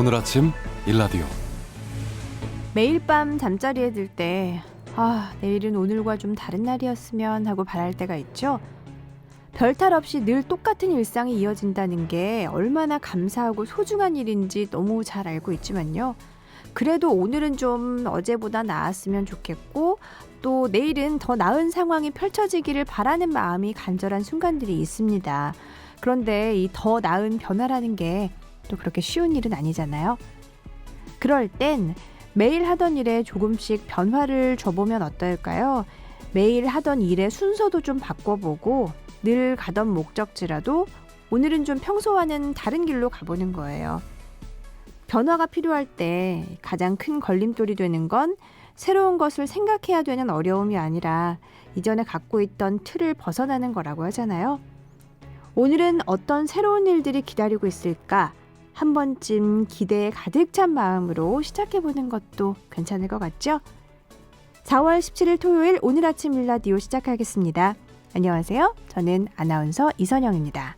오늘 아침 일라디오. 매일 밤 잠자리에 들 때 내일은 오늘과 좀 다른 날이었으면 하고 바랄 때가 있죠. 별탈 없이 늘 똑같은 일상이 이어진다는 게 얼마나 감사하고 소중한 일인지 너무 잘 알고 있지만요. 그래도 오늘은 좀 어제보다 나았으면 좋겠고 또 내일은 더 나은 상황이 펼쳐지기를 바라는 마음이 간절한 순간들이 있습니다. 그런데 이 더 나은 변화라는 게 또 그렇게 쉬운 일은 아니잖아요. 그럴 땐 매일 하던 일에 조금씩 변화를 줘보면 어떨까요? 매일 하던 일의 순서도 좀 바꿔보고 늘 가던 목적지라도 오늘은 좀 평소와는 다른 길로 가보는 거예요. 변화가 필요할 때 가장 큰 걸림돌이 되는 건 새로운 것을 생각해야 되는 어려움이 아니라 이전에 갖고 있던 틀을 벗어나는 거라고 하잖아요. 오늘은 어떤 새로운 일들이 기다리고 있을까? 한 번쯤 기대에 가득 찬 마음으로 시작해보는 것도 괜찮을 것 같죠? 4월 17일 토요일 오늘 아침 일라디오 시작하겠습니다. 안녕하세요. 저는 아나운서 이선영입니다.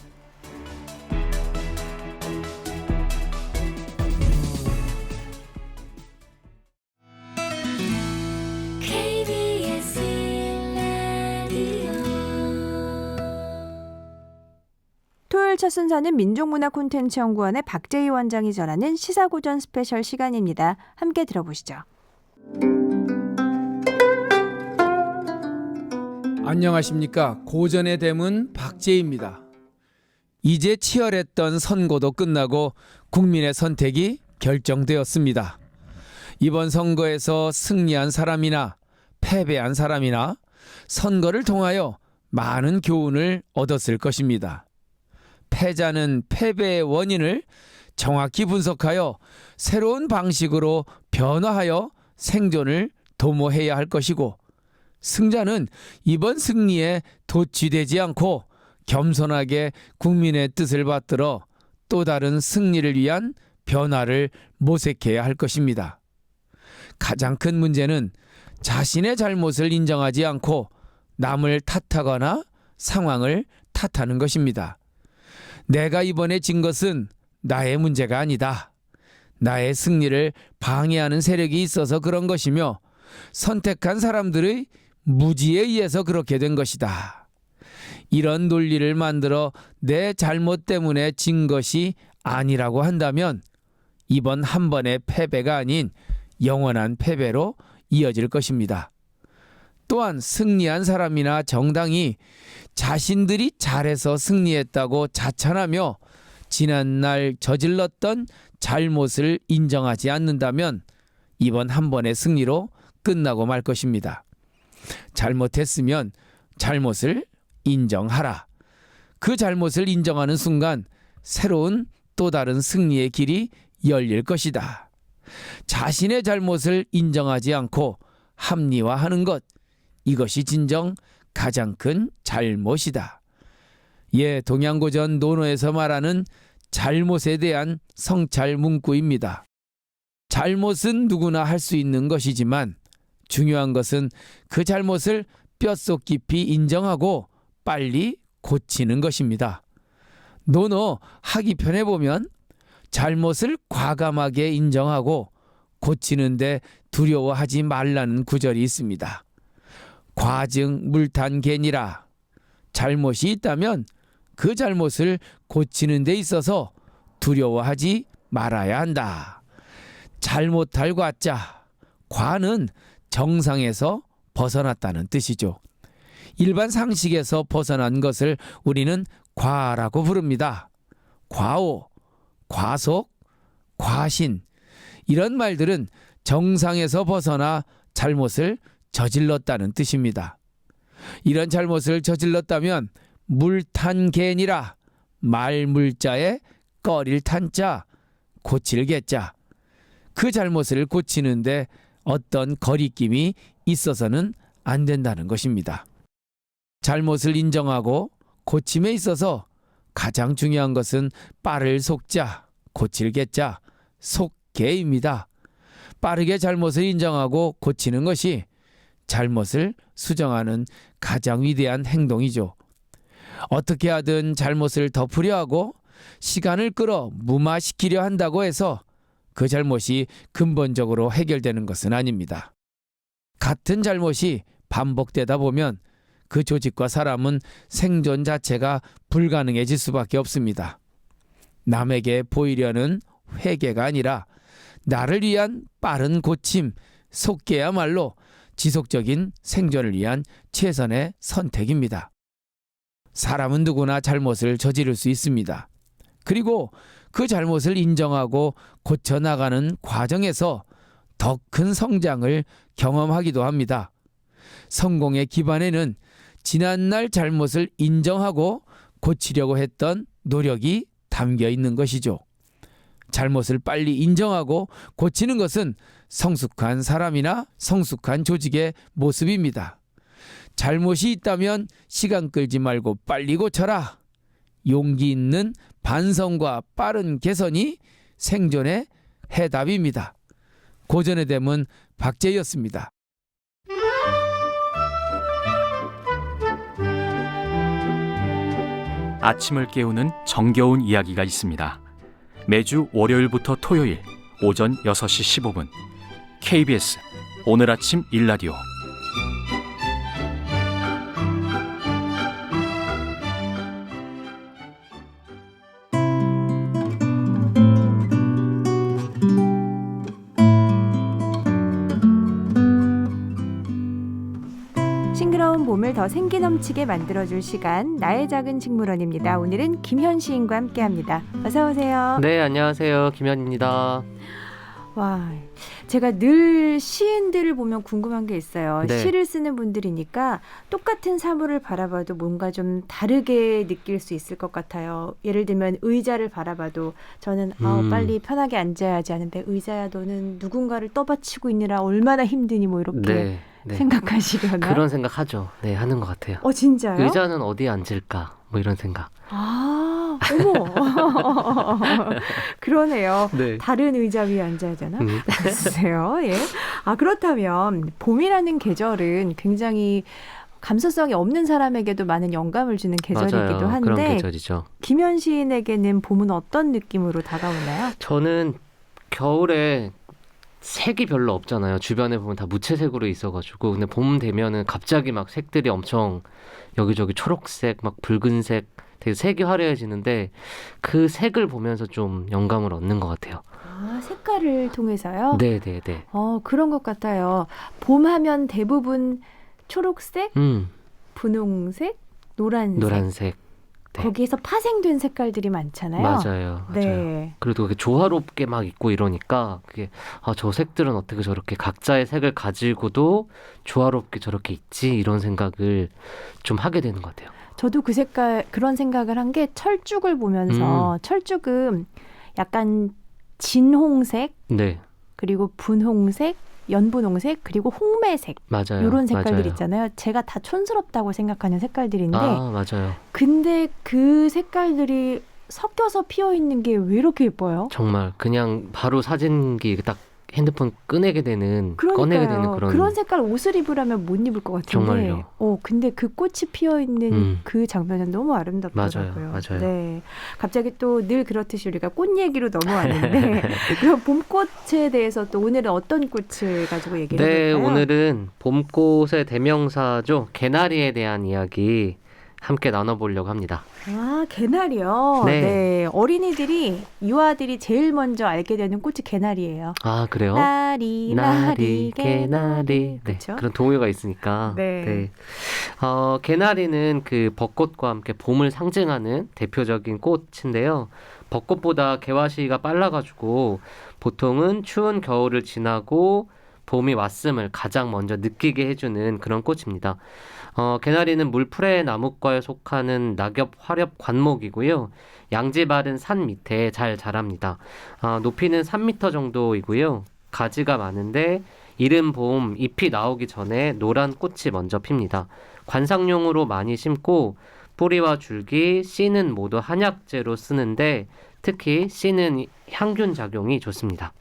토요일 첫 순서는 민족문화콘텐츠연구원의 박재희 원장이 전하는 시사고전 스페셜 시간입니다. 함께 들어보시죠. 안녕하십니까. 고전의 대문 박재희입니다. 이제 치열했던 선거도 끝나고 국민의 선택이 결정되었습니다. 이번 선거에서 승리한 사람이나 패배한 사람이나 선거를 통하여 많은 교훈을 얻었을 것입니다. 패자는 패배의 원인을 정확히 분석하여 새로운 방식으로 변화하여 생존을 도모해야 할 것이고, 승자는 이번 승리에 도취되지 않고 겸손하게 국민의 뜻을 받들어 또 다른 승리를 위한 변화를 모색해야 할 것입니다. 가장 큰 문제는 자신의 잘못을 인정하지 않고 남을 탓하거나 상황을 탓하는 것입니다. 내가 이번에 진 것은 나의 문제가 아니다. 나의 승리를 방해하는 세력이 있어서 그런 것이며 선택한 사람들의 무지에 의해서 그렇게 된 것이다. 이런 논리를 만들어 내 잘못 때문에 진 것이 아니라고 한다면 이번 한 번의 패배가 아닌 영원한 패배로 이어질 것입니다. 또한 승리한 사람이나 정당이 자신들이 잘해서 승리했다고 자찬하며 지난날 저질렀던 잘못을 인정하지 않는다면 이번 한 번의 승리로 끝나고 말 것입니다. 잘못했으면 잘못을 인정하라. 그 잘못을 인정하는 순간 새로운 또 다른 승리의 길이 열릴 것이다. 자신의 잘못을 인정하지 않고 합리화하는 것, 이것이 진정 가장 큰 잘못이다. 동양고전 논어에서 말하는 잘못에 대한 성찰 문구입니다. 잘못은 누구나 할 수 있는 것이지만 중요한 것은 그 잘못을 뼛속 깊이 인정하고 빨리 고치는 것입니다. 논어 하기편에 보면 잘못을 과감하게 인정하고 고치는데 두려워하지 말라는 구절이 있습니다. 과증 물탄개니라. 잘못이 있다면 그 잘못을 고치는 데 있어서 두려워하지 말아야 한다. 잘못할 과자, 과는 정상에서 벗어났다는 뜻이죠. 일반 상식에서 벗어난 것을 우리는 과라고 부릅니다. 과오, 과속, 과신, 이런 말들은 정상에서 벗어나 잘못을 저질렀다는 뜻입니다. 이런 잘못을 저질렀다면 물탄개니라. 말물자에 꺼릴 탄자, 고칠 개자. 그 잘못을 고치는데 어떤 거리낌이 있어서는 안 된다는 것입니다. 잘못을 인정하고 고침에 있어서 가장 중요한 것은 빠를 속자, 고칠 개자, 속개입니다. 빠르게 잘못을 인정하고 고치는 것이 잘못을 수정하는 가장 위대한 행동이죠. 어떻게 하든 잘못을 덮으려 하고 시간을 끌어 무마시키려 한다고 해서 그 잘못이 근본적으로 해결되는 것은 아닙니다. 같은 잘못이 반복되다 보면 그 조직과 사람은 생존 자체가 불가능해질 수밖에 없습니다. 남에게 보이려는 회개가 아니라 나를 위한 빠른 고침, 속개야말로 지속적인 생존을 위한 최선의 선택입니다. 사람은 누구나 잘못을 저지를 수 있습니다. 그리고 그 잘못을 인정하고 고쳐나가는 과정에서 더 큰 성장을 경험하기도 합니다. 성공의 기반에는 지난날 잘못을 인정하고 고치려고 했던 노력이 담겨 있는 것이죠. 잘못을 빨리 인정하고 고치는 것은 성숙한 사람이나 성숙한 조직의 모습입니다. 잘못이 있다면 시간 끌지 말고 빨리 고쳐라. 용기 있는 반성과 빠른 개선이 생존의 해답입니다. 고전의 댐은 박재희였습니다. 아침을 깨우는 정겨운 이야기가 있습니다. 매주 월요일부터 토요일 오전 6시 15분 KBS 오늘 아침 일라디오. 싱그러운 봄을 더 생기 넘치게 만들어줄 시간, 나의 작은 식물원입니다. 오늘은 김현 시인과 함께합니다. 어서 오세요. 네, 안녕하세요. 김현입니다. 와, 제가 늘 시인들을 보면 궁금한 게 있어요. 네. 시를 쓰는 분들이니까 똑같은 사물을 바라봐도 뭔가 좀 다르게 느낄 수 있을 것 같아요. 예를 들면 의자를 바라봐도 저는 빨리 편하게 앉아야지 하는데, 의자야 너는 누군가를 떠받치고 있느라 얼마나 힘드니, 뭐 이렇게 네. 생각하시려나? 그런 생각하죠. 네, 하는 것 같아요. 진짜요? 의자는 어디에 앉을까? 뭐 이런 생각. 아, 어머. 그러네요. 네. 다른 의자 위에 앉아야 되나? 글쎄요. 예. 그렇다면 봄이라는 계절은 굉장히 감수성이 없는 사람에게도 많은 영감을 주는 계절이기도 맞아요. 한데, 그런 계절이죠. 김현 시인에게는 봄은 어떤 느낌으로 다가오나요? 저는 겨울에 색이 별로 없잖아요. 주변에 보면 다 무채색으로 있어가지고. 근데 봄 되면은 갑자기 막 색들이 엄청 여기저기 초록색, 막 붉은색, 되게 색이 화려해지는데 그 색을 보면서 좀 영감을 얻는 것 같아요. 색깔을 통해서요? 네네네. 그런 것 같아요. 봄 하면 대부분 초록색, 분홍색, 노란색. 네. 거기에서 파생된 색깔들이 많잖아요. 맞아요. 네. 그래도 그게 조화롭게 막 있고 이러니까 그게 저 색들은 어떻게 저렇게 각자의 색을 가지고도 조화롭게 저렇게 있지, 이런 생각을 좀 하게 되는 것 같아요. 저도 그런 생각을 한 게 철쭉을 보면서 철쭉은 약간 진홍색, 네. 그리고 분홍색, 연분홍색, 그리고 홍매색, 맞아요. 이런 색깔들 맞아요. 있잖아요. 제가 다 촌스럽다고 생각하는 색깔들인데, 맞아요. 근데 그 색깔들이 섞여서 피어 있는 게 왜 이렇게 예뻐요? 정말 그냥 바로 사진기 딱 핸드폰 꺼내게 되는 그런 색깔 옷을 입으라면 못 입을 것 같은데. 정말요. 근데 그 꽃이 피어 있는 그 장면은 너무 아름답더라고요. 맞아요. 네. 갑자기 또 늘 그렇듯이 우리가 꽃 얘기로 넘어왔는데 그럼 봄꽃에 대해서 또 오늘은 어떤 꽃을 가지고 얘기를 해볼까요? 네, 오늘은 봄꽃의 대명사죠. 개나리에 대한 이야기 함께 나눠보려고 합니다. 개나리요? 네. 네. 어린이들이, 유아들이 제일 먼저 알게 되는 꽃이 개나리예요. 그래요? 나리, 개나리. 네, 그쵸? 그런 동요가 있으니까. 네. 개나리는 그 벚꽃과 함께 봄을 상징하는 대표적인 꽃인데요. 벚꽃보다 개화시가 빨라가지고 보통은 추운 겨울을 지나고 봄이 왔음을 가장 먼저 느끼게 해주는 그런 꽃입니다. 개나리는 물풀의 나무과에 속하는 낙엽 화렵 관목이고요. 양지 바른 산 밑에 잘 자랍니다. 높이는 3m 정도이고요. 가지가 많은데 이른 봄 잎이 나오기 전에 노란 꽃이 먼저 핍니다. 관상용으로 많이 심고 뿌리와 줄기, 씨는 모두 한약재로 쓰는데 특히 씨는 향균 작용이 좋습니다.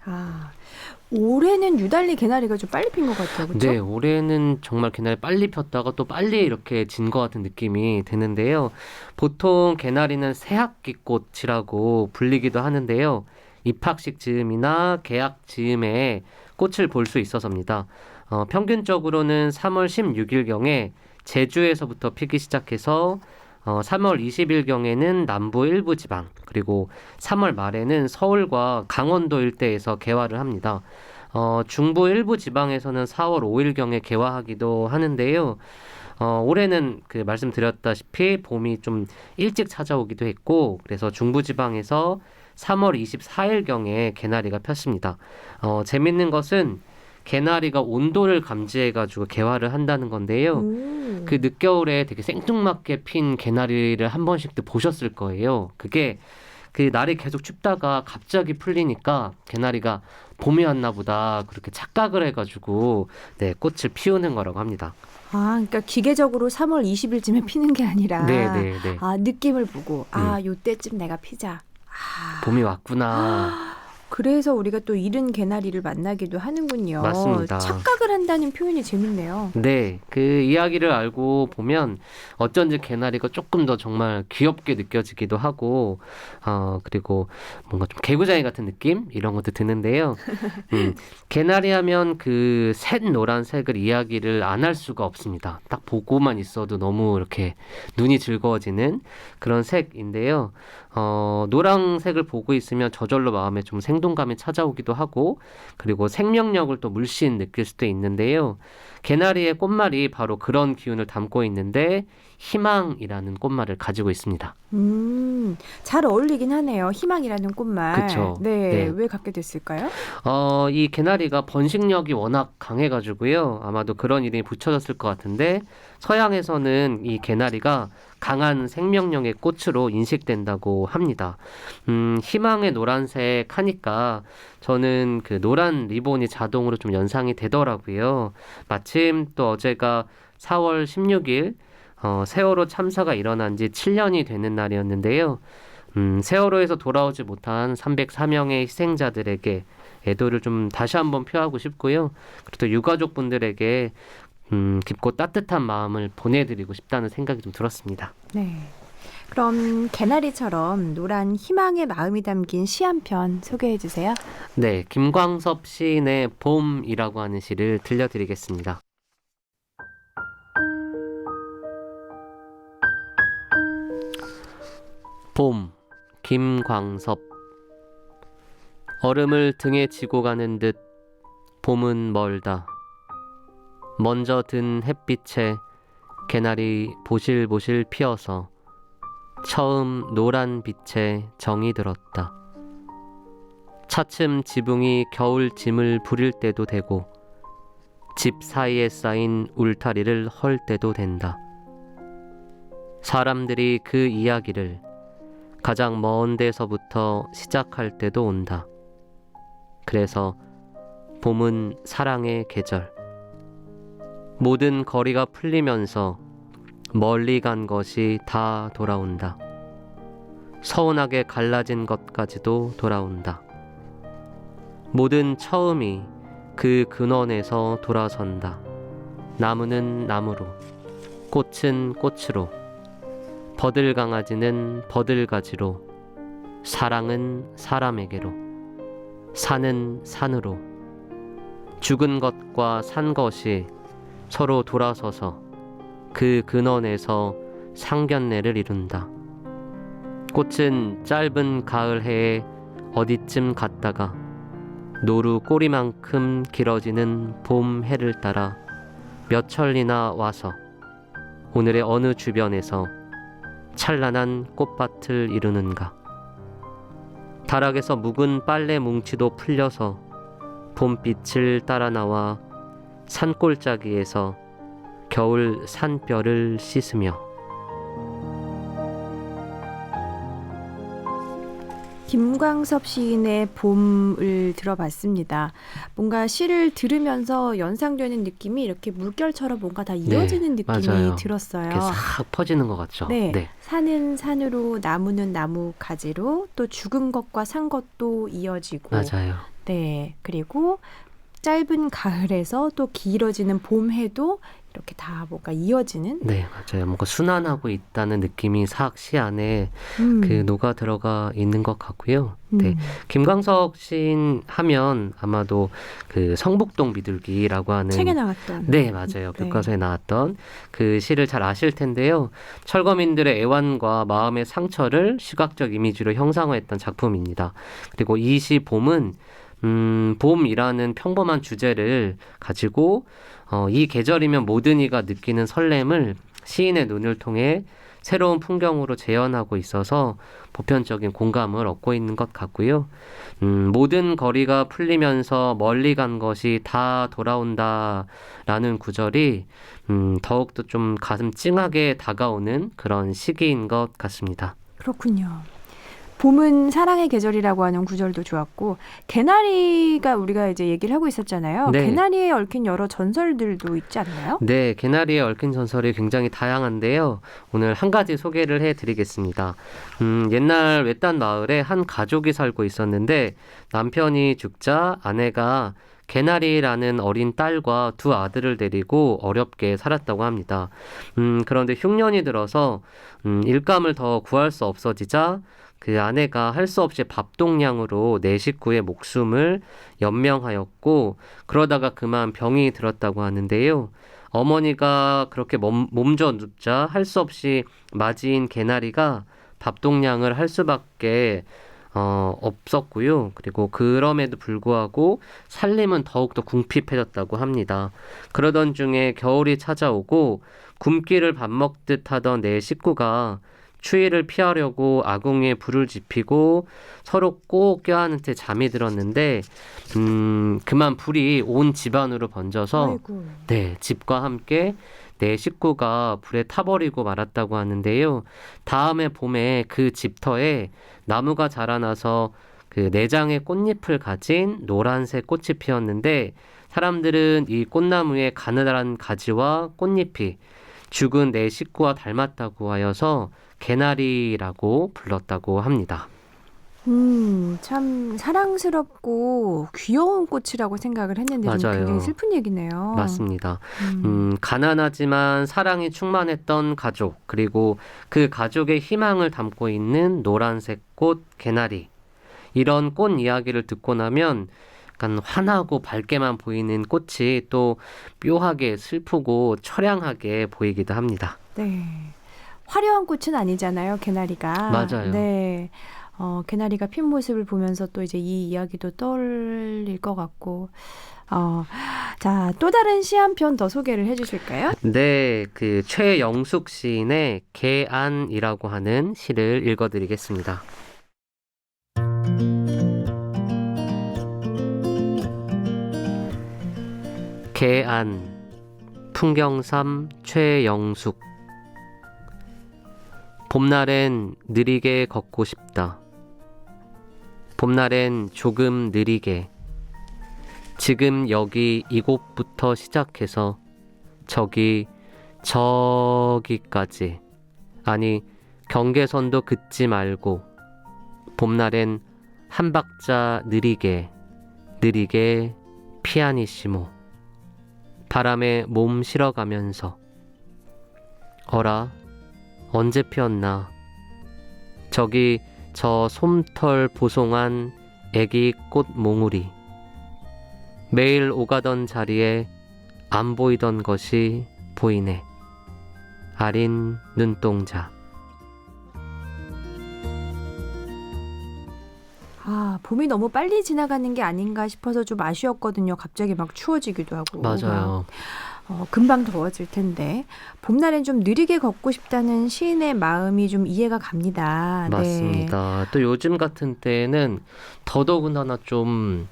올해는 유달리 개나리가 좀 빨리 핀 것 같아요. 그렇죠? 네, 올해는 정말 개나리 빨리 폈다가 또 빨리 이렇게 진 것 같은 느낌이 드는데요. 보통 개나리는 새학기꽃이라고 불리기도 하는데요. 입학식 즈음이나 개학 즈음에 꽃을 볼 수 있어서입니다. 평균적으로는 3월 16일경에 제주에서부터 피기 시작해서 3월 20일경에는 남부 일부 지방, 그리고 3월 말에는 서울과 강원도 일대에서 개화를 합니다. 중부 일부 지방에서는 4월 5일경에 개화하기도 하는데요. 올해는 그 말씀드렸다시피 봄이 좀 일찍 찾아오기도 했고, 그래서 중부 지방에서 3월 24일경에 개나리가 폈습니다. 재밌는 것은 개나리가 온도를 감지해가지고 개화를 한다는 건데요. 그 늦겨울에 되게 생뚱맞게 핀 개나리를 한 번씩도 보셨을 거예요. 그게 그 날이 계속 춥다가 갑자기 풀리니까 개나리가 봄이 왔나 보다 그렇게 착각을 해가지고 네, 꽃을 피우는 거라고 합니다. 아, 그러니까 기계적으로 3월 20일쯤에 피는 게 아니라 네. 아, 느낌을 보고 요때쯤 내가 피자. 봄이 왔구나. 그래서 우리가 또 이른 개나리를 만나기도 하는군요. 맞습니다. 착각을 한다는 표현이 재밌네요. 네, 그 이야기를 알고 보면 어쩐지 개나리가 조금 더 정말 귀엽게 느껴지기도 하고, 그리고 뭔가 좀 개구장이 같은 느낌? 이런 것도 드는데요. 개나리 하면 그 샛 노란색을 이야기를 안 할 수가 없습니다. 딱 보고만 있어도 너무 이렇게 눈이 즐거워지는 그런 색인데요. 노란색을 보고 있으면 저절로 마음에 좀 생동감이 찾아오기도 하고, 그리고 생명력을 또 물씬 느낄 수도 있는데요. 개나리의 꽃말이 바로 그런 기운을 담고 있는데 희망이라는 꽃말을 가지고 있습니다. 잘 어울리긴 하네요. 희망이라는 꽃말. 그쵸. 네, 네. 왜 갖게 됐을까요? 이 개나리가 번식력이 워낙 강해가지고요. 아마도 그런 이름이 붙여졌을 것 같은데, 서양에서는 이 개나리가 강한 생명력의 꽃으로 인식된다고 합니다. 희망의 노란색 하니까 저는 그 노란 리본이 자동으로 좀 연상이 되더라고요. 마침 또 어제가 4월 16일 세월호 참사가 일어난 지 7년이 되는 날이었는데요. 세월호에서 돌아오지 못한 304명의 희생자들에게 애도를 좀 다시 한번 표하고 싶고요. 그리고 또 유가족분들에게 깊고 따뜻한 마음을 보내드리고 싶다는 생각이 좀 들었습니다. 네. 그럼 개나리처럼 노란 희망의 마음이 담긴 시 한 편 소개해 주세요. 네, 김광섭 시인의 봄이라고 하는 시를 들려드리겠습니다. 봄, 김광섭. 얼음을 등에 지고 가는 듯 봄은 멀다. 먼저 든 햇빛에 개나리 보실보실 피어서 처음 노란 빛에 정이 들었다. 차츰 지붕이 겨울 짐을 부릴 때도 되고 집 사이에 쌓인 울타리를 헐 때도 된다. 사람들이 그 이야기를 가장 먼 데서부터 시작할 때도 온다. 그래서 봄은 사랑의 계절. 모든 거리가 풀리면서 멀리 간 것이 다 돌아온다. 서운하게 갈라진 것까지도 돌아온다. 모든 처음이 그 근원에서 돌아선다. 나무는 나무로, 꽃은 꽃으로, 버들강아지는 버들가지로, 사랑은 사람에게로, 산은 산으로, 죽은 것과 산 것이 서로 돌아서서 그 근원에서 상견례를 이룬다. 꽃은 짧은 가을 해에 어디쯤 갔다가 노루 꼬리만큼 길어지는 봄 해를 따라 몇 천리나 와서 오늘의 어느 주변에서 찬란한 꽃밭을 이루는가. 다락에서 묵은 빨래 뭉치도 풀려서 봄빛을 따라 나와 산골짜기에서 겨울 산뼈를 씻으며. 김광섭 시인의 봄을 들어봤습니다. 뭔가 시를 들으면서 연상되는 느낌이 이렇게 물결처럼 뭔가 다 이어지는 느낌이 맞아요. 들었어요. 이렇게 싹 퍼지는 것 같죠? 네. 산은 산으로, 나무는 나무 가지로, 또 죽은 것과 산 것도 이어지고. 맞아요. 네. 그리고 짧은 가을에서 또 길어지는 봄해도 이렇게 다 뭔가 이어지는 네, 맞아요. 뭔가 순환하고 있다는 느낌이 싹 시 안에 그 녹아 들어가 있는 것 같고요. 네, 김광석 시인 하면 아마도 그 성북동 비둘기라고 하는 책에 나왔던 네, 맞아요. 네. 교과서에 나왔던 그 시를 잘 아실 텐데요. 철거민들의 애환과 마음의 상처를 시각적 이미지로 형상화했던 작품입니다. 그리고 이 시 봄은 봄이라는 평범한 주제를 가지고 이 계절이면 모든 이가 느끼는 설렘을 시인의 눈을 통해 새로운 풍경으로 재현하고 있어서 보편적인 공감을 얻고 있는 것 같고요. 모든 거리가 풀리면서 멀리 간 것이 다 돌아온다라는 구절이 더욱더 좀 가슴 찡하게 다가오는 그런 시기인 것 같습니다. 그렇군요. 봄은 사랑의 계절이라고 하는 구절도 좋았고 개나리가 우리가 이제 얘기를 하고 있었잖아요. 네. 개나리에 얽힌 여러 전설들도 있지 않나요? 네, 개나리에 얽힌 전설이 굉장히 다양한데요. 오늘 한 가지 소개를 해드리겠습니다. 옛날 외딴 마을에 한 가족이 살고 있었는데 남편이 죽자 아내가 개나리라는 어린 딸과 두 아들을 데리고 어렵게 살았다고 합니다. 그런데 흉년이 들어서 일감을 더 구할 수 없어지자 그 아내가 할 수 없이 밥동량으로 네 식구의 목숨을 연명하였고 그러다가 그만 병이 들었다고 하는데요. 어머니가 그렇게 몸져 눕자 할 수 없이 맞이인 개나리가 밥동량을 할 수밖에 없었고요. 그리고 그럼에도 불구하고 살림은 더욱더 궁핍해졌다고 합니다. 그러던 중에 겨울이 찾아오고 굶기를 밥 먹듯 하던 네 식구가 추위를 피하려고 아궁이에 불을 지피고 서로 꼭 껴안은 채 잠이 들었는데 그만 불이 온 집안으로 번져서 아이고. 네, 집과 함께 네 식구가 불에 타버리고 말았다고 하는데요. 다음에 봄에 그 집터에 나무가 자라나서 그 내장의 꽃잎을 가진 노란색 꽃이 피었는데 사람들은 이 꽃나무의 가느다란 가지와 꽃잎이 죽은 네 식구와 닮았다고 하여서 개나리라고 불렀다고 합니다. 참 사랑스럽고 귀여운 꽃이라고 생각을 했는데 좀 맞아요. 굉장히 슬픈 얘기네요. 맞습니다. 가난하지만 사랑이 충만했던 가족, 그리고 그 가족의 희망을 담고 있는 노란색 꽃 개나리. 이런 꽃 이야기를 듣고 나면 약간 환하고 밝게만 보이는 꽃이 또 묘하게 슬프고 처량하게 보이기도 합니다. 네. 화려한 꽃은 아니잖아요, 개나리가. 맞아요. 네. 개나리가 핀 모습을 보면서 또 이제 이 이야기도 떠올릴 것 같고. 자, 또 다른 시 한 편 더 소개를 해주실까요? 네, 그 최영숙 시인의 개안이라고 하는 시를 읽어드리겠습니다. 개안, 풍경삼 최영숙. 봄날엔 느리게 걷고 싶다. 봄날엔 조금 느리게. 지금 여기 이곳부터 시작해서 저기까지. 아니, 경계선도 긋지 말고. 봄날엔 한 박자 느리게 피아니시모. 바람에 몸 실어가면서. 어라, 언제 피었나. 저기 저 솜털 보송한 애기 꽃 몽우리. 매일 오가던 자리에 안 보이던 것이 보이네. 아린 눈동자. 봄이 너무 빨리 지나가는 게 아닌가 싶어서 좀 아쉬웠거든요. 갑자기 막 추워지기도 하고. 맞아요. 금방 더워질 텐데 봄날엔 좀 느리게 걷고 싶다는 시인의 마음이 좀 이해가 갑니다. 맞습니다. 또 요즘 같은 때에는 더더군다나 좀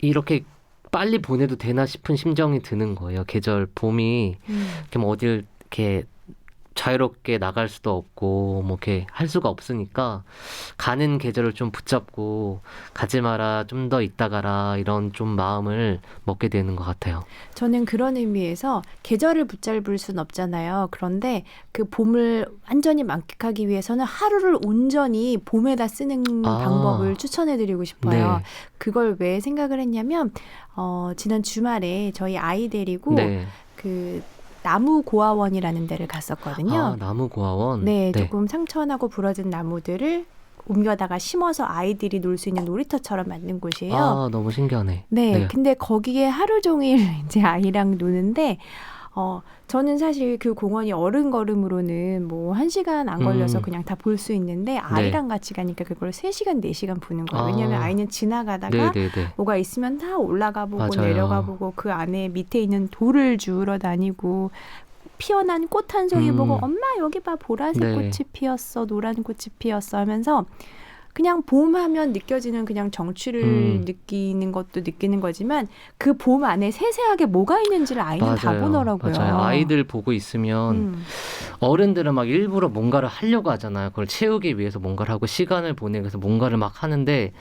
이렇게 빨리 보내도 되나 싶은 심정이 드는 거예요. 계절 봄이 이렇게 뭐 어딜 이렇게 자유롭게 나갈 수도 없고 뭐 이렇게 할 수가 없으니까 가는 계절을 좀 붙잡고 가지 마라, 좀 더 있다 가라 이런 좀 마음을 먹게 되는 것 같아요. 저는 그런 의미에서 계절을 붙잡을 순 없잖아요. 그런데 그 봄을 완전히 만끽하기 위해서는 하루를 온전히 봄에다 쓰는 방법을 추천해드리고 싶어요. 네. 그걸 왜 생각을 했냐면 지난 주말에 저희 아이 데리고 네. 그 나무 고아원이라는 데를 갔었거든요. 아, 나무 고아원. 네, 조금 상처나고 부러진 나무들을 옮겨다가 심어서 아이들이 놀 수 있는 놀이터처럼 만든 곳이에요. 아, 너무 신기하네. 네, 네. 근데 거기에 하루 종일 이제 아이랑 노는데, 저는 사실 그 공원이 어른 걸음으로는 뭐 1시간 안 걸려서 그냥 다 볼 수 있는데, 아이랑 같이 가니까 그걸 3시간, 4시간 보는 거예요. 왜냐면 아이는 지나가다가 네네네. 뭐가 있으면 다 올라가 보고 맞아요. 내려가 보고 그 안에 밑에 있는 돌을 주우러 다니고 피어난 꽃 한 송이 보고 엄마 여기 봐 보라색 네. 꽃이 피었어 노란 꽃이 피었어 하면서 그냥 봄 하면 느껴지는 그냥 정취를 느끼는 것도 느끼는 거지만 그 봄 안에 세세하게 뭐가 있는지를 아이는 다 맞아요. 보더라고요. 맞아요. 아이들 보고 있으면 어른들은 막 일부러 뭔가를 하려고 하잖아요. 그걸 채우기 위해서 뭔가를 하고 시간을 보내기 위해서 뭔가를 막 하는데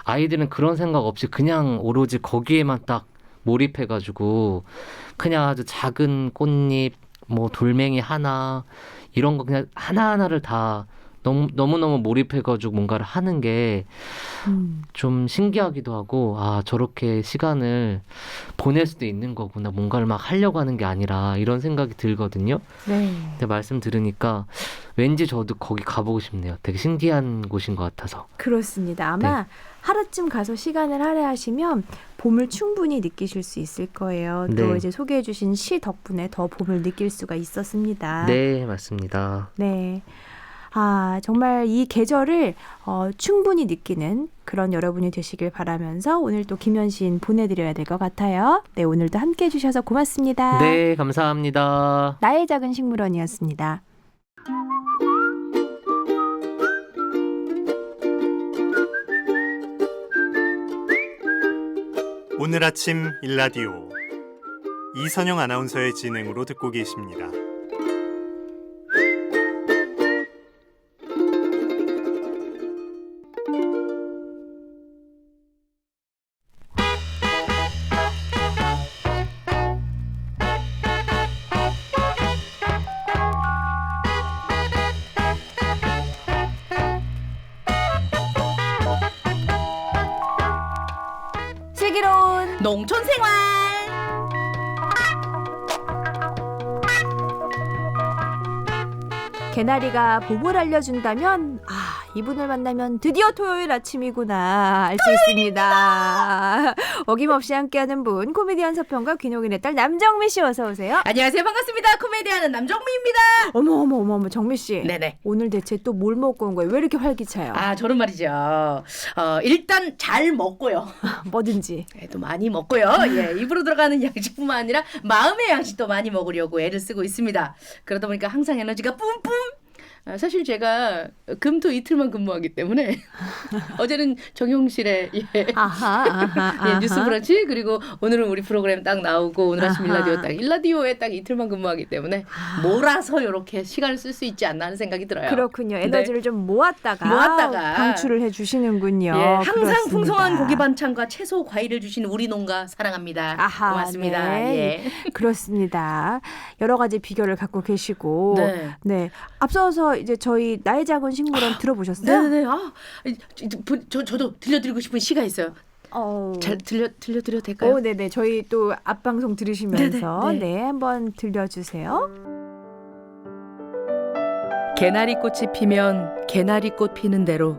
아이들은 그런 생각 없이 그냥 오로지 거기에만 딱 몰입해가지고 그냥 아주 작은 꽃잎, 뭐 돌멩이 하나 이런 거 그냥 하나하나를 다 너무너무 몰입해가지고 뭔가를 하는 게 좀 신기하기도 하고 아 저렇게 시간을 보낼 수도 있는 거구나 뭔가를 막 하려고 하는 게 아니라 이런 생각이 들거든요. 네. 근데 말씀 들으니까 왠지 저도 거기 가보고 싶네요. 되게 신기한 곳인 것 같아서. 그렇습니다. 아마 하루쯤 가서 시간을 할애하시면 봄을 충분히 느끼실 수 있을 거예요. 또 네. 이제 소개해 주신 시 덕분에 더 봄을 느낄 수가 있었습니다. 네, 맞습니다. 네. 아, 정말 이 계절을 충분히 느끼는 그런 여러분이 되시길 바라면서 오늘 또 김현신 보내드려야 될 것 같아요. 네, 오늘도 함께 해주셔서 고맙습니다. 네, 감사합니다. 나의 작은 식물원이었습니다. 오늘 아침 일라디오 이선영 아나운서의 진행으로 듣고 계십니다. 슬기로운 농촌 생활. 개나리가 봄을 알려준다면 이분을 만나면 드디어 토요일 아침이구나 알 수 있습니다. 어김없이 함께하는 분 코미디언 서평가 귀농인의 딸 남정미 씨 어서 오세요. 안녕하세요. 반갑습니다. 코미디언은 남정미입니다. 어머 정미 씨. 네네. 오늘 대체 또 뭘 먹고 온 거예요? 왜 이렇게 활기차요? 저는 말이죠. 일단 잘 먹고요. 뭐든지. 또 많이 먹고요. 예, 입으로 들어가는 양식뿐만 아니라 마음의 양식도 많이 먹으려고 애를 쓰고 있습니다. 그러다 보니까 항상 에너지가 뿜뿜. 사실 제가 금토 이틀만 근무하기 때문에 어제는 정용실에 아하. 뉴스 브런치 그리고 오늘은 우리 프로그램 딱 나오고 오늘 아침 일라디오에 딱 이틀만 근무하기 때문에 몰아서 이렇게 시간을 쓸 수 있지 않나 하는 생각이 들어요. 그렇군요. 에너지를 좀 모았다가 방출을 해주시는군요. 예, 항상 그렇습니다. 풍성한 고기 반찬과 채소 과일을 주시는 우리 농가 사랑합니다. 아하, 고맙습니다. 네. 예. 그렇습니다. 여러 가지 비결을 갖고 계시고 네. 앞서서 이제 저희 나의 작은 식물원 들어보셨어요? 네네. 저도 들려드리고 싶은 시가 있어요. 잘 들려드려도 될까요? 네네. 저희 또 앞방송 들으시면서 네네. 한번 들려주세요. 개나리꽃이 피면 개나리꽃 피는 대로,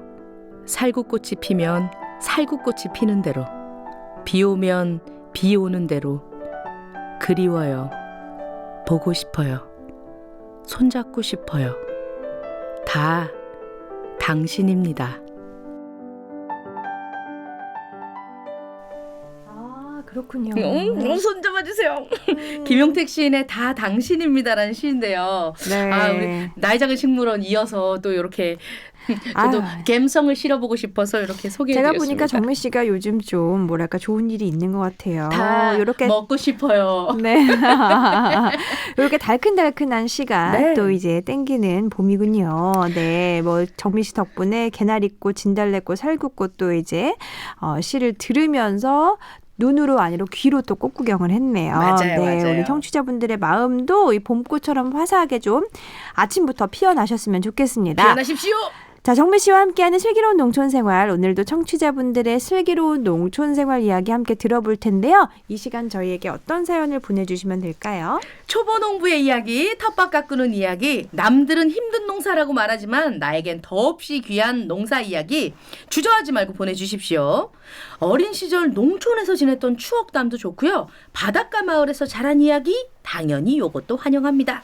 살구꽃이 피면 살구꽃이 피는 대로, 비 오면 비 오는 대로 그리워요. 보고 싶어요. 손잡고 싶어요. 다 당신입니다. 그렇군요. 손 잡아주세요. 김용택 시인의 다 당신입니다라는 시인데요. 네. 우리 나의 작은 식물원 이어서 또 이렇게 저도 아유. 감성을 실어보고 싶어서 이렇게 소개해드렸습니다. 제가 보니까 정미 씨가 요즘 좀 뭐랄까 좋은 일이 있는 것 같아요. 다 이렇게 먹고 싶어요. 네. 이렇게 달큰달큰한 시가 네. 또 이제 땡기는 봄이군요. 네. 뭐 정미 씨 덕분에 개나리꽃, 진달래꽃, 살구꽃도 이제 시를 들으면서 눈으로 아니라 귀로 또 꽃구경을 했네요. 맞아요, 네, 맞아요. 우리 청취자분들의 마음도 이 봄꽃처럼 화사하게 좀 아침부터 피어나셨으면 좋겠습니다. 피어나십시오. 자, 정미 씨와 함께하는 슬기로운 농촌생활, 오늘도 청취자분들의 슬기로운 농촌생활 이야기 함께 들어볼 텐데요. 이 시간 저희에게 어떤 사연을 보내주시면 될까요? 초보 농부의 이야기, 텃밭 가꾸는 이야기, 남들은 힘든 농사라고 말하지만 나에겐 더없이 귀한 농사 이야기 주저하지 말고 보내주십시오. 어린 시절 농촌에서 지냈던 추억담도 좋고요. 바닷가 마을에서 자란 이야기 당연히 요것도 환영합니다.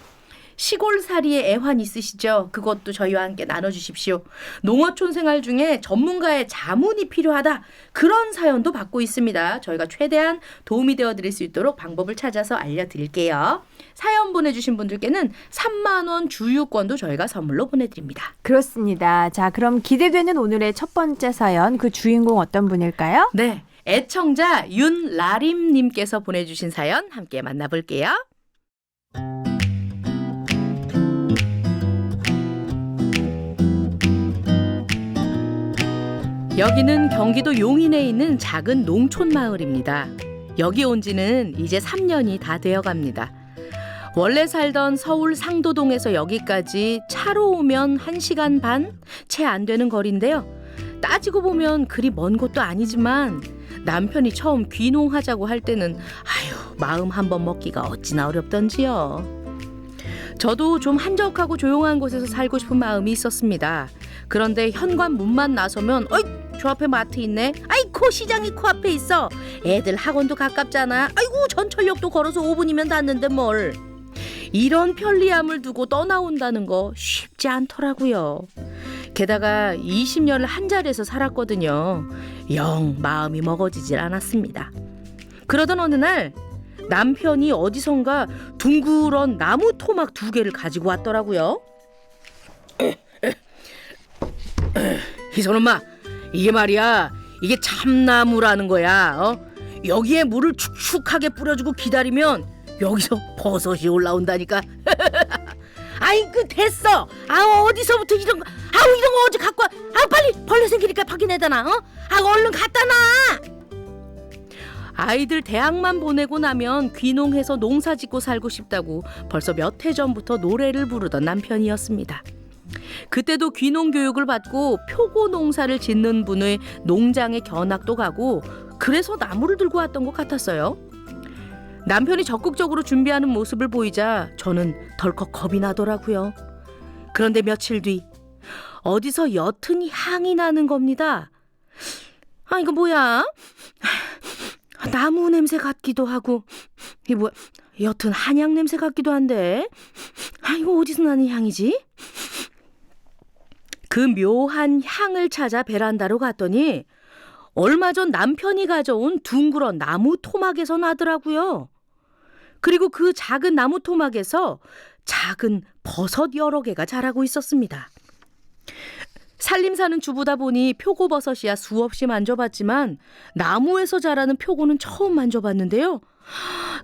시골살이의 애환 있으시죠? 그것도 저희와 함께 나눠주십시오. 농어촌 생활 중에 전문가의 자문이 필요하다. 그런 사연도 받고 있습니다. 저희가 최대한 도움이 되어드릴 수 있도록 방법을 찾아서 알려드릴게요. 사연 보내주신 분들께는 3만 원 주유권도 저희가 선물로 보내드립니다. 그렇습니다. 자, 그럼 기대되는 오늘의 첫 번째 사연, 그 주인공 어떤 분일까요? 네, 애청자 윤라림님께서 보내주신 사연 함께 만나볼게요. 여기는 경기도 용인에 있는 작은 농촌 마을입니다. 여기 온 지는 이제 3년이 다 되어갑니다. 원래 살던 서울 상도동에서 여기까지 차로 오면 1시간 반? 채 안 되는 거리인데요. 따지고 보면 그리 먼 곳도 아니지만 남편이 처음 귀농하자고 할 때는 아유, 마음 한번 먹기가 어찌나 어렵던지요. 저도 좀 한적하고 조용한 곳에서 살고 싶은 마음이 있었습니다. 그런데 현관 문만 나서면 어이, 저 앞에 마트 있네. 아이코, 시장이 코앞에 있어. 애들 학원도 가깝잖아. 아이고, 전철역도 걸어서 5분이면 닿는데 뭘. 이런 편리함을 두고 떠나온다는 거 쉽지 않더라고요. 게다가 20년을 한 자리에서 살았거든요. 영 마음이 먹어지질 않았습니다. 그러던 어느 날 남편이 어디선가 둥그런 나무 토막 2개를 가지고 왔더라고요. 희선 엄마, 이게 말이야, 이게 참나무라는 거야. 여기에 물을 축축하게 뿌려주고 기다리면 여기서 버섯이 올라온다니까. 아이, 그 됐어. 어디서부터 이런 거? 이런 거 어제 갖고 와. 빨리 벌레 생기니까 밖에 내다 놔. 얼른 갖다 놔. 아이들 대학만 보내고 나면 귀농해서 농사 짓고 살고 싶다고 벌써 몇 해 전부터 노래를 부르던 남편이었습니다. 그때도 귀농 교육을 받고 표고 농사를 짓는 분의 농장에 견학도 가고 그래서 나무를 들고 왔던 것 같았어요. 남편이 적극적으로 준비하는 모습을 보이자 저는 덜컥 겁이 나더라고요. 그런데 며칠 뒤 어디서 옅은 향이 나는 겁니다. 이거 뭐야? 나무 냄새 같기도 하고, 이게 뭐야? 옅은 한약 냄새 같기도 한데, 이거 어디서 나는 향이지? 그 묘한 향을 찾아 베란다로 갔더니 얼마 전 남편이 가져온 둥그런 나무 토막에서 나더라고요. 그리고 그 작은 나무 토막에서 작은 버섯 여러 개가 자라고 있었습니다. 살림사는 주부다 보니 표고버섯이야 수없이 만져봤지만 나무에서 자라는 표고는 처음 만져봤는데요.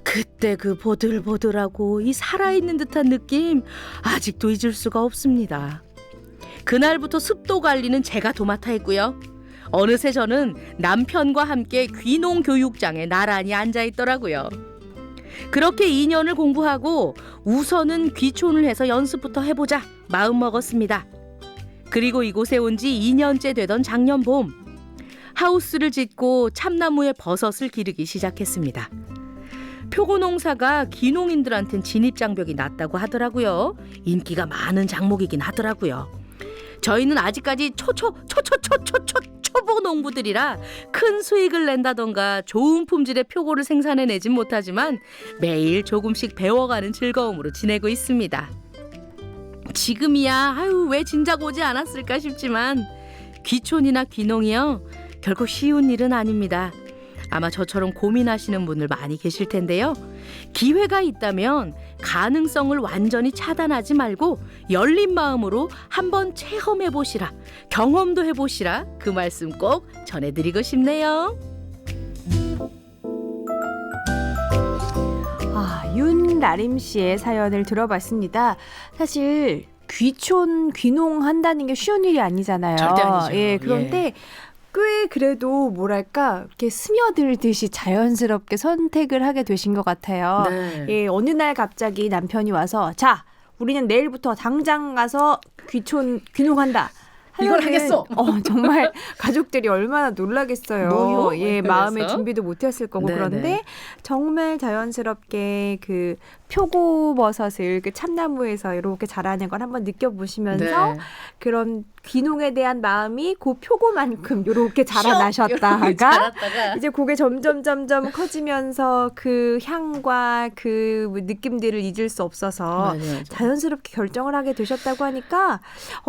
그때 그 보들보들하고 이 살아있는 듯한 느낌 아직도 잊을 수가 없습니다. 그날부터 습도 관리는 제가 도맡아 했고요. 어느새 저는 남편과 함께 귀농 교육장에 나란히 앉아 있더라고요. 그렇게 2년을 공부하고 우선은 귀촌을 해서 연습부터 해보자 마음 먹었습니다. 그리고 이곳에 온 지 2년째 되던 작년 봄, 하우스를 짓고 참나무에 버섯을 기르기 시작했습니다. 표고 농사가 귀농인들한텐 진입장벽이 낮다고 하더라고요. 인기가 많은 작목이긴 하더라고요. 저희는 아직까지 초보 농부들이라 큰 수익을 낸다던가 좋은 품질의 표고를 생산해내진 못하지만 매일 조금씩 배워가는 즐거움으로 지내고 있습니다. 지금이야 왜 진작 오지 않았을까 싶지만 귀촌이나 귀농이요 결코 쉬운 일은 아닙니다. 아마 저처럼 고민하시는 분들 많이 계실 텐데요. 기회가 있다면 가능성을 완전히 차단하지 말고 열린 마음으로 한번 체험해 보시라, 경험도 해보시라, 그 말씀 꼭 전해드리고 싶네요. 윤나림 씨의 사연을 들어봤습니다. 사실 귀농한다는 게 쉬운 일이 아니잖아요. 절대 아니죠. 예, 그런데 꽤 그래도 뭐랄까 이렇게 스며들듯이 자연스럽게 선택을 하게 되신 것 같아요. 네. 예, 어느 날 갑자기 남편이 와서 자, 우리는 내일부터 당장 가서 귀농한다. 이걸 하면은, 하겠어. 정말 가족들이 얼마나 놀라겠어요. 뭐요? 예, 그래서? 마음의 준비도 못했을 거고. 네, 그런데 네. 정말 자연스럽게 그 표고버섯을 그 참나무에서 이렇게 자라는 걸 한번 느껴보시면서 네. 그런 귀농에 대한 마음이 그 표고만큼 이렇게 자라나셨다가 이렇게 자랐다가 이제 그게 점점 커지면서 그 향과 그 느낌들을 잊을 수 없어서 맞아요. 자연스럽게 결정을 하게 되셨다고 하니까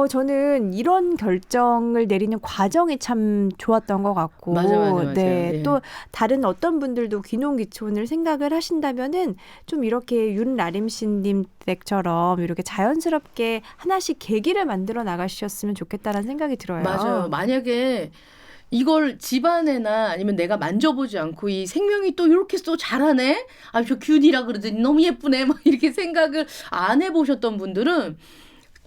저는 이런 결정을 내리는 과정이 참 좋았던 것 같고 맞아요. 네, 예. 또 다른 어떤 분들도 귀농귀촌을 생각을 하신다면은 좀 이렇게 윤나림 씨님 댁처럼 이렇게 자연스럽게 하나씩 계기를 만들어 나가셨으면 좋겠다라는 생각이 들어요. 맞아요. 만약에 이걸 집안에나 아니면 내가 만져보지 않고 이 생명이 또 이렇게 또 잘하네? 아, 저 균이라 그러더니 너무 예쁘네? 막 이렇게 생각을 안 해보셨던 분들은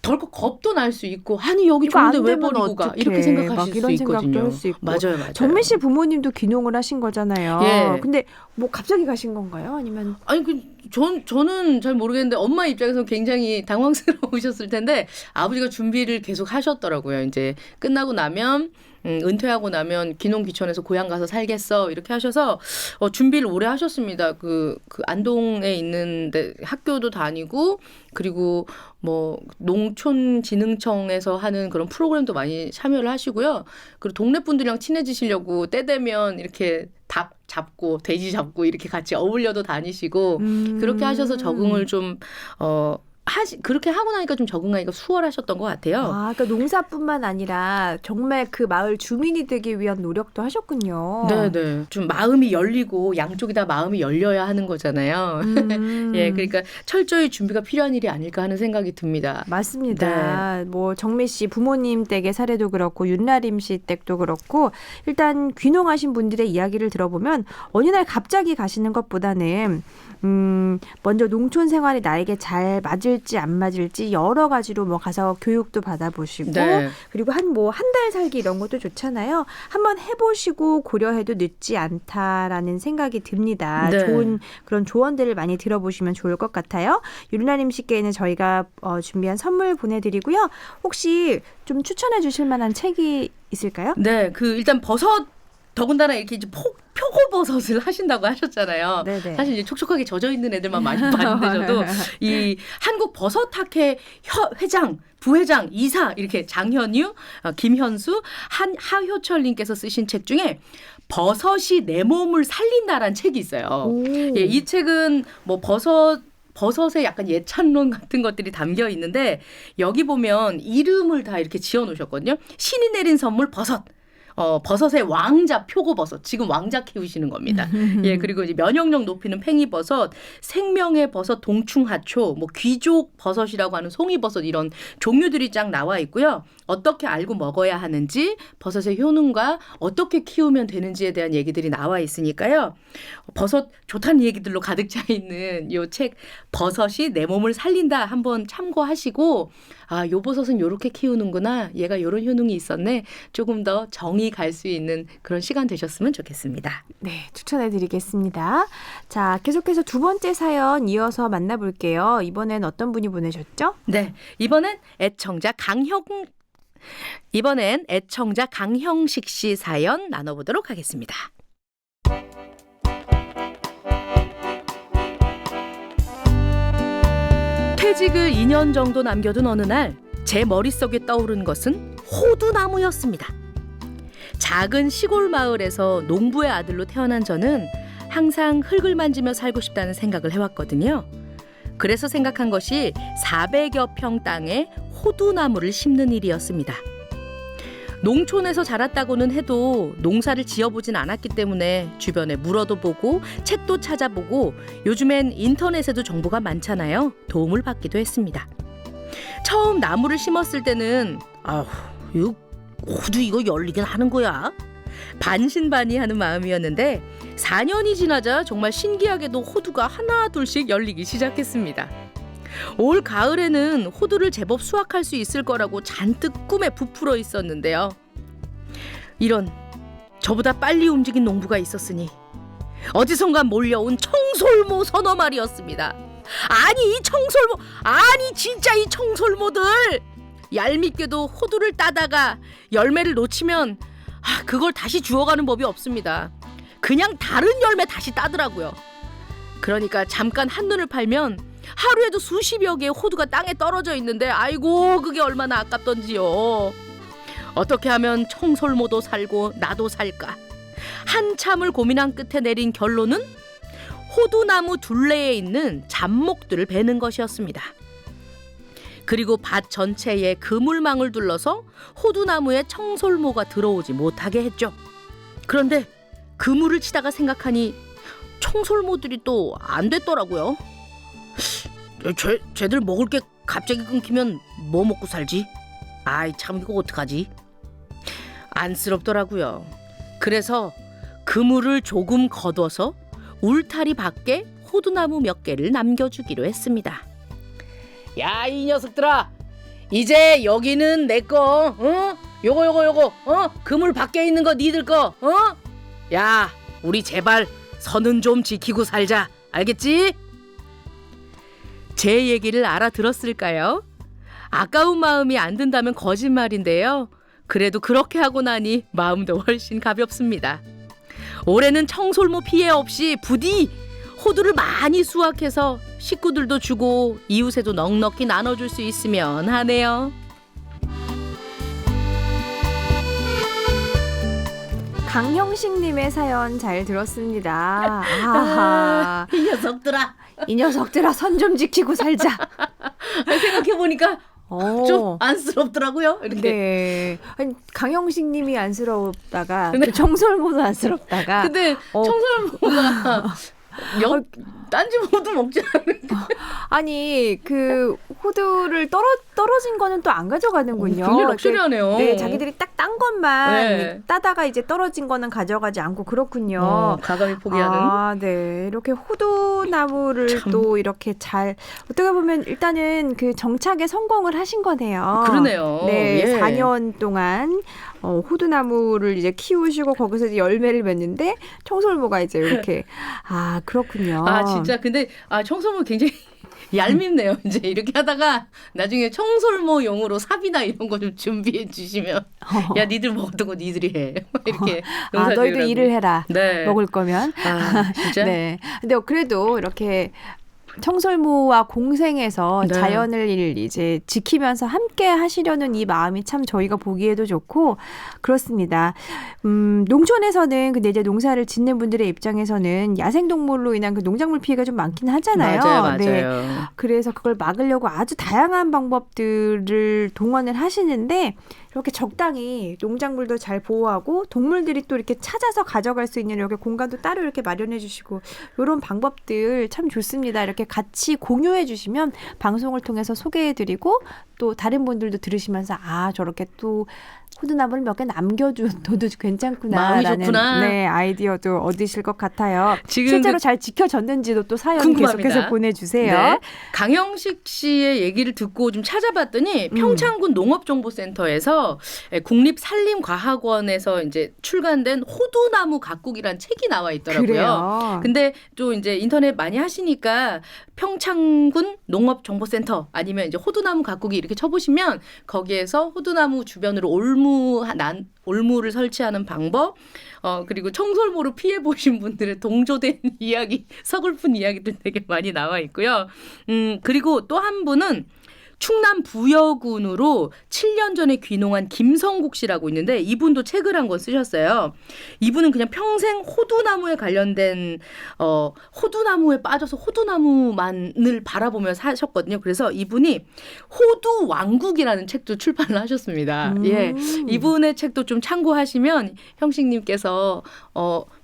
덜컥 겁도 날 수 있고, 아니 여기 이거 안 좋은데 왜 되면 버리고 가? 어떡해. 이렇게 생각하실 막 수 이런 있거든요. 생각도 할 수 있고. 맞아요. 정민 씨 부모님도 귀농을 하신 거잖아요. 예. 근데 뭐 갑자기 가신 건가요? 아니면 아니 저는 잘 모르겠는데 엄마 입장에서 굉장히 당황스러우셨을 텐데 아버지가 준비를 계속 하셨더라고요. 이제 끝나고 나면 은퇴하고 나면 귀농귀촌에서 고향 가서 살겠어 이렇게 하셔서 준비를 오래 하셨습니다. 그 안동에 있는데 학교도 다니고 그리고 뭐 농촌진흥청에서 하는 그런 프로그램도 많이 참여를 하시고요. 그리고 동네 분들이랑 친해지시려고 때 되면 이렇게 닭 잡고 돼지 잡고 이렇게 같이 어울려도 다니시고 그렇게 하셔서 적응을 좀 그렇게 하고 나니까 좀 적응하기가 수월하셨던 것 같아요. 그러니까 농사뿐만 아니라 정말 그 마을 주민이 되기 위한 노력도 하셨군요. 네네. 좀 마음이 열리고 양쪽이 다 마음이 열려야 하는 거잖아요. 예, 그러니까 철저히 준비가 필요한 일이 아닐까 하는 생각이 듭니다. 맞습니다. 뭐 정미 씨 부모님 댁의 사례도 그렇고 윤나림 씨 댁도 그렇고 일단 귀농하신 분들의 이야기를 들어보면 어느 날 갑자기 가시는 것보다는 먼저 농촌 생활이 나에게 잘 맞을지 안 맞을지 여러 가지로 뭐 가서 교육도 받아보시고 네. 그리고 한 달 살기 이런 것도 좋잖아요. 한번 해보시고 고려해도 늦지 않다라는 생각이 듭니다. 네. 좋은 그런 조언들을 많이 들어보시면 좋을 것 같아요. 윤나림 씨께는 저희가 준비한 선물 보내드리고요. 혹시 좀 추천해 주실 만한 책이 있을까요? 네, 일단 버섯 더군다나 이렇게 이제 표고버섯을 하신다고 하셨잖아요. 네네. 사실 이제 촉촉하게 젖어 있는 애들만 많이 봤는데 저도 이 한국 버섯학회 회장, 부회장, 이사 이렇게 장현유, 김현수, 하효철님께서 쓰신 책 중에 버섯이 내 몸을 살린다라는 책이 있어요. 예, 이 책은 뭐 버섯의 약간 예찬론 같은 것들이 담겨 있는데 여기 보면 이름을 다 이렇게 지어 놓으셨거든요. 신이 내린 선물 버섯. 버섯의 왕자 표고버섯 지금 왕자 키우시는 겁니다. 예, 그리고 이제 면역력 높이는 팽이버섯, 생명의 버섯, 동충하초, 뭐 귀족 버섯이라고 하는 송이버섯 이런 종류들이 쫙 나와 있고요. 어떻게 알고 먹어야 하는지, 버섯의 효능과 어떻게 키우면 되는지에 대한 얘기들이 나와 있으니까요. 버섯 좋다는 얘기들로 가득 차 있는 이 책 버섯이 내 몸을 살린다 한번 참고하시고 요 버섯은 요렇게 키우는구나. 얘가 요런 효능이 있었네. 조금 더 정이 갈 수 있는 그런 시간 되셨으면 좋겠습니다. 네, 추천해드리겠습니다. 자, 계속해서 두 번째 사연 이어서 만나볼게요. 이번엔 어떤 분이 보내셨죠? 네, 이번엔 애청자 강형식 씨 사연 나눠보도록 하겠습니다. 퇴직을 2년 정도 남겨둔 어느 날 제 머릿속에 떠오른 것은 호두나무였습니다. 작은 시골 마을에서 농부의 아들로 태어난 저는 항상 흙을 만지며 살고 싶다는 생각을 해왔거든요. 그래서 생각한 것이 400여 평 땅에 호두나무를 심는 일이었습니다. 농촌에서 자랐다고는 해도 농사를 지어보진 않았기 때문에 주변에 물어도 보고 책도 찾아보고 요즘엔 인터넷에도 정보가 많잖아요. 도움을 받기도 했습니다. 처음 나무를 심었을 때는 이거 호두 이거 열리긴 하는 거야? 반신반의하는 마음이었는데 4년이 지나자 정말 신기하게도 호두가 하나 둘씩 열리기 시작했습니다. 올 가을에는 호두를 제법 수확할 수 있을 거라고 잔뜩 꿈에 부풀어 있었는데요. 이런 저보다 빨리 움직인 농부가 있었으니 어디선가 몰려온 청솔모 서너 마리였습니다. 아니 이 청솔모, 아니 진짜 이 청솔모들 얄밉게도 호두를 따다가 열매를 놓치면 그걸 다시 주워가는 법이 없습니다. 그냥 다른 열매 다시 따더라고요. 그러니까 잠깐 한눈을 팔면 하루에도 수십여 개의 호두가 땅에 떨어져 있는데 아이고 그게 얼마나 아깝던지요. 어떻게 하면 청솔모도 살고 나도 살까 한참을 고민한 끝에 내린 결론은 호두나무 둘레에 있는 잡목들을 베는 것이었습니다. 그리고 밭 전체에 그물망을 둘러서 호두나무에 청솔모가 들어오지 못하게 했죠. 그런데 그물을 치다가 생각하니 청솔모들이 또 안 됐더라고요. 쟤들 먹을 게 갑자기 끊기면 뭐 먹고 살지? 아이 참 이거 어떡하지? 안쓰럽더라고요. 그래서 그물을 조금 걷어서 울타리 밖에 호두나무 몇 개를 남겨주기로 했습니다. 야 이 녀석들아, 이제 여기는 내 거, 요거, 그물 밖에 있는 거 니들 거, 야 우리 제발 선은 좀 지키고 살자, 알겠지? 제 얘기를 알아들었을까요? 아까운 마음이 안 든다면 거짓말인데요. 그래도 그렇게 하고 나니 마음도 훨씬 가볍습니다. 올해는 청솔모 피해 없이 부디 호두를 많이 수확해서 식구들도 주고 이웃에도 넉넉히 나눠줄 수 있으면 하네요. 강형식님의 사연 잘 들었습니다. 아하. 이 녀석들아. 이 녀석들아 선 좀 지키고 살자. 생각해보니까 좀 안쓰럽더라고요. 이렇게. 네. 아니, 강형식님이 안쓰럽다가 근데- 또 청솔모도 안쓰럽다가. 근데 청솔모가 딴지 호두 먹지 않는데. 아니 그 호두를 떨어진 거는 또 안 가져가는군요. 굉장히 럭셔리하네요. 네, 자기들이 딱 딴 것만 네. 따다가 이제 떨어진 거는 가져가지 않고 그렇군요. 과감히 포기하는. 아, 네. 이렇게 호두나무를 참. 또 이렇게 잘 어떻게 보면 일단은 그 정착에 성공을 하신 거네요. 그러네요. 네, 예. 4년 동안 호두나무를 이제 키우시고 거기서 이제 열매를 맺는데 청솔모가 이제 이렇게 그렇군요. 진짜 근데 청솔모 굉장히 얄밉네요. 이제 이렇게 하다가 나중에 청솔모용으로 삽이나 이런 거 좀 준비해 주시면 야 니들 먹어두고 니들이 해. 이렇게 농사 너희도 지으라고. 일을 해라. 네. 먹을 거면. 진짜. 네. 근데 그래도 이렇게 청솔모와 공생해서 네. 자연을 이제 지키면서 함께 하시려는 이 마음이 참 저희가 보기에도 좋고 그렇습니다. 농촌에서는 근데 이제 농사를 짓는 분들의 입장에서는 야생동물로 인한 그 농작물 피해가 좀 많긴 하잖아요. 맞아요. 네. 그래서 그걸 막으려고 아주 다양한 방법들을 동원을 하시는데 이렇게 적당히 농작물도 잘 보호하고 동물들이 또 이렇게 찾아서 가져갈 수 있는 이렇게 공간도 따로 이렇게 마련해 주시고 이런 방법들 참 좋습니다. 이렇게 같이 공유해 주시면 방송을 통해서 소개해 드리고 또 다른 분들도 들으시면서 저렇게 또 호두나무를 몇 개 남겨줘도 괜찮구나. 마음이 라는, 좋구나. 네, 아이디어도 얻으실 것 같아요. 지금 실제로 잘 지켜졌는지도 또 사연 궁금합니다. 계속해서 보내주세요. 네. 강형식 씨의 얘기를 듣고 좀 찾아봤더니 평창군 농업정보센터에서 국립산림과학원에서 이제 출간된 호두나무 가꾸기란 책이 나와 있더라고요. 그래요. 근데 또 이제 인터넷 많이 하시니까 평창군 농업정보센터 아니면 이제 호두나무 가꾸기 이렇게 쳐보시면 거기에서 호두나무 주변으로 올무를 설치하는 방법, 그리고 청솔모로 피해 보신 분들의 동조된 이야기, 서글픈 이야기들 되게 많이 나와 있고요. 그리고 또 한 분은 충남 부여군으로 7년 전에 귀농한 김성국 씨라고 있는데 이분도 책을 한 권 쓰셨어요. 이분은 그냥 평생 호두나무에 관련된 호두나무에 빠져서 호두나무만을 바라보며 사셨거든요. 그래서 이분이 호두 왕국이라는 책도 출판을 하셨습니다. 예, 이분의 책도 좀 참고하시면 형식님께서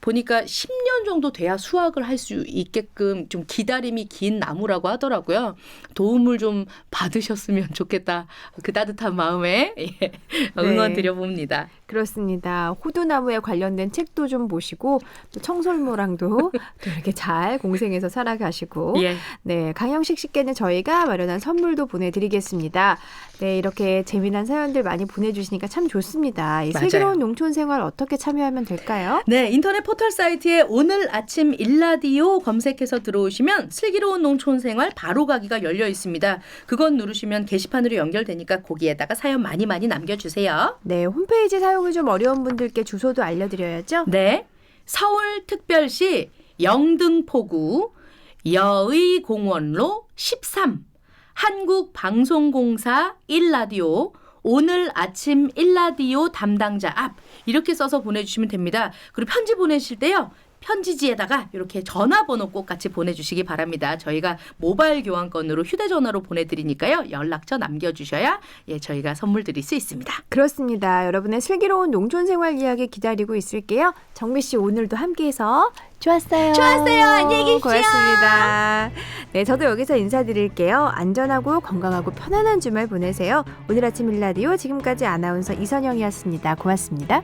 보니까 10년 정도 돼야 수확을 할 수 있게끔 좀 기다림이 긴 나무라고 하더라고요. 도움을 좀 받으셨으면 좋겠다. 그 따뜻한 마음에 예, 응원 드려봅니다. 그렇습니다. 호두나무에 관련된 책도 좀 보시고 또 청설모랑도 또 이렇게 잘 공생해서 살아가시고 예. 네, 강영식 씨께는 저희가 마련한 선물도 보내드리겠습니다. 네, 이렇게 재미난 사연들 많이 보내주시니까 참 좋습니다. 이 맞아요. 슬기로운 농촌 생활 어떻게 참여하면 될까요? 네, 인터넷 포털 사이트에 오늘 아침 일라디오 검색해서 들어오시면 슬기로운 농촌 생활 바로 가기가 열려 있습니다. 그건 누르시면 게시판으로 연결되니까 거기에다가 사연 많이 남겨주세요. 네, 홈페이지 사용이 좀 어려운 분들께 주소도 알려드려야죠. 네, 서울특별시 영등포구 여의공원로 13 한국방송공사 1라디오 오늘 아침 1라디오 담당자 앞 이렇게 써서 보내주시면 됩니다. 그리고 편지 보내실 때요. 편지지에다가 이렇게 전화번호 꼭 같이 보내주시기 바랍니다. 저희가 모바일 교환권으로 휴대전화로 보내드리니까요. 연락처 남겨주셔야 예, 저희가 선물 드릴 수 있습니다. 그렇습니다. 여러분의 슬기로운 농촌 생활 이야기 기다리고 있을게요. 정미 씨 오늘도 함께해서 좋았어요. 좋았어요. 안녕히 계십시오. 고맙습니다. 네, 저도 여기서 인사드릴게요. 안전하고 건강하고 편안한 주말 보내세요. 오늘 아침 일라디오 지금까지 아나운서 이선영이었습니다. 고맙습니다.